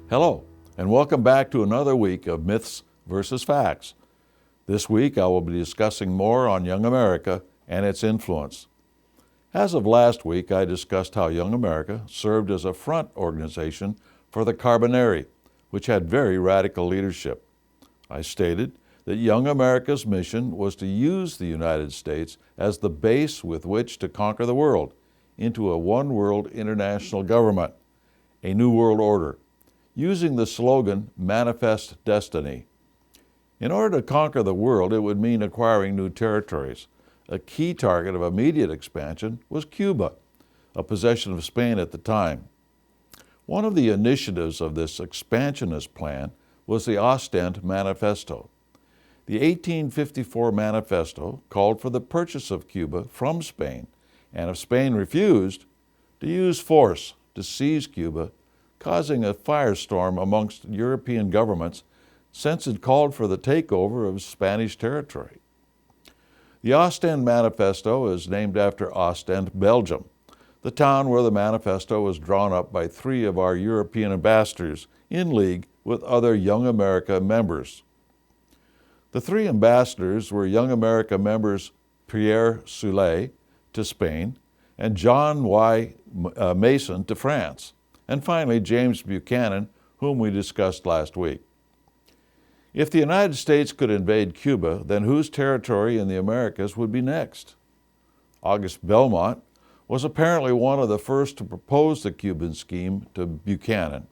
Hello, and welcome back to another week of Myths versus Facts. This week I will be discussing more on Young America and its influence. As of last week, I discussed how Young America served as a front organization for the Carbonari, which had very radical leadership. I stated that Young America's mission was to use the United States as the base with which to conquer the world into a one-world international government, a new world order, using the slogan, Manifest Destiny. In order to conquer the world, it would mean acquiring new territories. A key target of immediate expansion was Cuba, a possession of Spain at the time. One of the initiatives of this expansionist plan was the Ostend Manifesto. The 1854 manifesto called for the purchase of Cuba from Spain, and if Spain refused, to use force to seize Cuba, causing a firestorm amongst European governments since it called for the takeover of Spanish territory. The Ostend Manifesto is named after Ostend, Belgium, the town where the manifesto was drawn up by 3 of our European ambassadors in league with other Young America members. The 3 ambassadors were Young America members Pierre Soulé to Spain and John Y. Mason to France, and finally James Buchanan, whom we discussed last week. If the United States could invade Cuba, then whose territory in the Americas would be next? August Belmont was apparently one of the first to propose the Cuban scheme to Buchanan.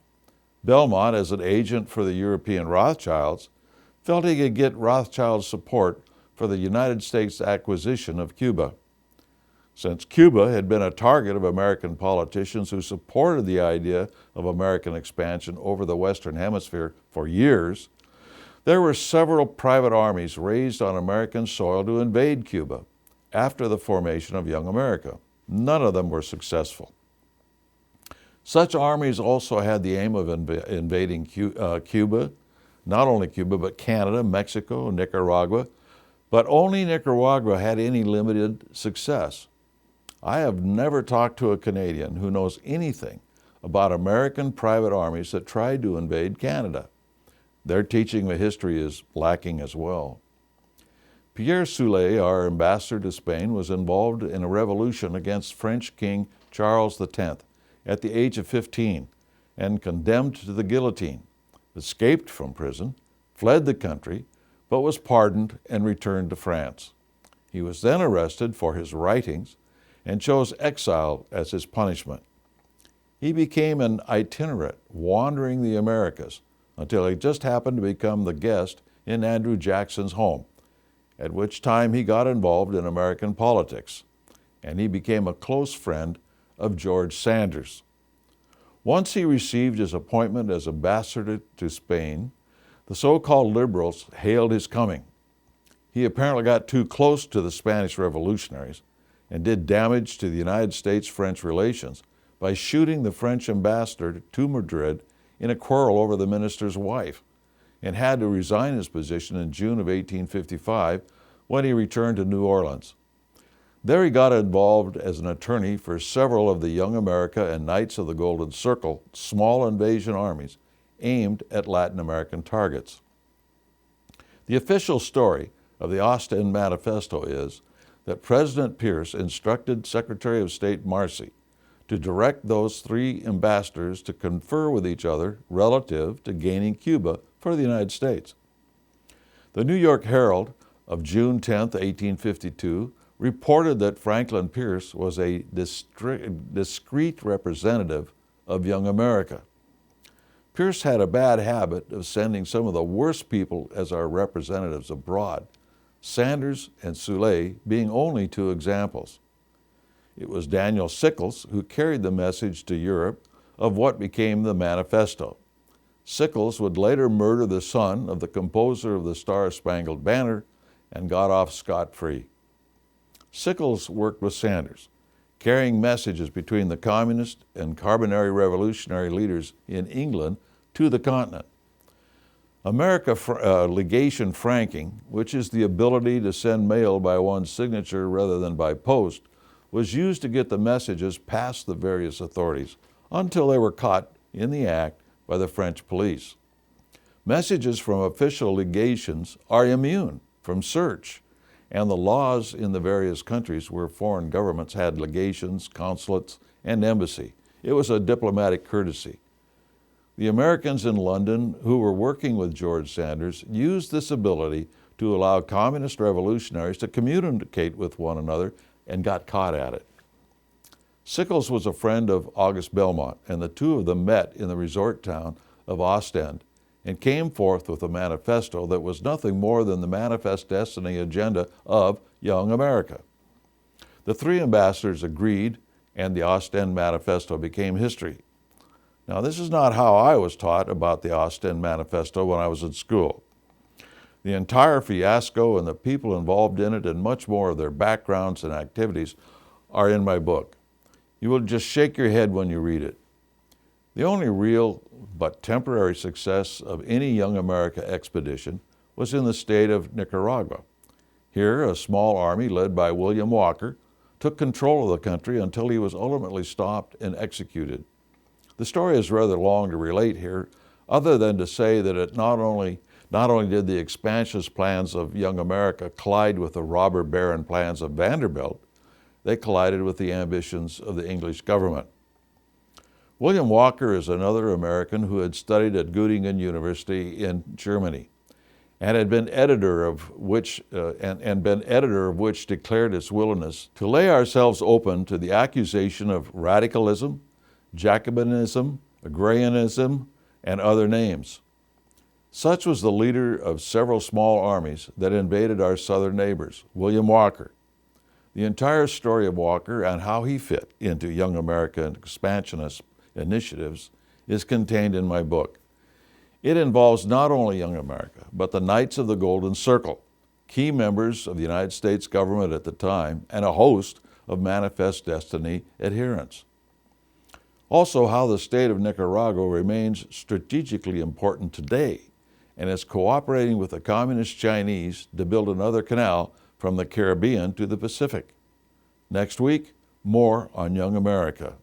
Belmont, as an agent for the European Rothschilds, felt he could get Rothschild's support for the United States acquisition of Cuba. Since Cuba had been a target of American politicians who supported the idea of American expansion over the Western Hemisphere for years, there were several private armies raised on American soil to invade Cuba after the formation of Young America. None of them were successful. Such armies also had the aim of invading Cuba, not only Cuba, but Canada, Mexico, Nicaragua, but only Nicaragua had any limited success. I have never talked to a Canadian who knows anything about American private armies that tried to invade Canada. Their teaching of history is lacking as well. Pierre Soulé, our ambassador to Spain, was involved in a revolution against French King Charles X at the age of 15 and condemned to the guillotine, escaped from prison, fled the country, but was pardoned and returned to France. He was then arrested for his writings and chose exile as his punishment. He became an itinerant, wandering the Americas, until he just happened to become the guest in Andrew Jackson's home, at which time he got involved in American politics, and he became a close friend of George Sanders. Once he received his appointment as ambassador to Spain, the so-called liberals hailed his coming. He apparently got too close to the Spanish revolutionaries and did damage to the United States-French relations by shooting the French ambassador to Madrid in a quarrel over the minister's wife, and had to resign his position in June of 1855 when he returned to New Orleans. There he got involved as an attorney for several of the Young America and Knights of the Golden Circle small invasion armies aimed at Latin American targets. The official story of the Ostend Manifesto is that President Pierce instructed Secretary of State Marcy to direct those 3 ambassadors to confer with each other relative to gaining Cuba for the United States. The New York Herald of June 10, 1852, reported that Franklin Pierce was a discreet representative of Young America. Pierce had a bad habit of sending some of the worst people as our representatives abroad, Sanders and Soulé being only 2 examples. It was Daniel Sickles who carried the message to Europe of what became the Manifesto. Sickles would later murder the son of the composer of the Star-Spangled Banner and got off scot-free. Sickles worked with Sanders, carrying messages between the communist and Carbonari revolutionary leaders in England to the continent. Legation franking, which is the ability to send mail by one's signature rather than by post, was used to get the messages past the various authorities until they were caught in the act by the French police. Messages from official legations are immune from search, and the laws in the various countries where foreign governments had legations, consulates, and embassy. It was a diplomatic courtesy. The Americans in London who were working with George Sanders used this ability to allow communist revolutionaries to communicate with one another and got caught at it. Sickles was a friend of August Belmont, and the two of them met in the resort town of Ostend and came forth with a manifesto that was nothing more than the manifest destiny agenda of Young America. The three ambassadors agreed, and the Ostend Manifesto became history. Now, this is not how I was taught about the Ostend Manifesto when I was in school. The entire fiasco and the people involved in it and much more of their backgrounds and activities are in my book. You will just shake your head when you read it. The only real but temporary success of any Young America expedition was in the state of Nicaragua. Here, a small army led by William Walker took control of the country until he was ultimately stopped and executed. The story is rather long to relate here, other than to say that it not only did the expansionist plans of Young America collide with the robber baron plans of Vanderbilt, they collided with the ambitions of the English government. William Walker is another American who had studied at Göttingen University in Germany and had been editor of which declared its willingness to lay ourselves open to the accusation of radicalism, Jacobinism, agrarianism, and other names. Such was the leader of several small armies that invaded our southern neighbors, William Walker. The entire story of Walker and how he fit into Young America and expansionist initiatives is contained in my book. It involves not only Young America, but the Knights of the Golden Circle, key members of the United States government at the time, and a host of Manifest Destiny adherents. Also, how the state of Nicaragua remains strategically important today and is cooperating with the Communist Chinese to build another canal from the Caribbean to the Pacific. Next week, more on Young America.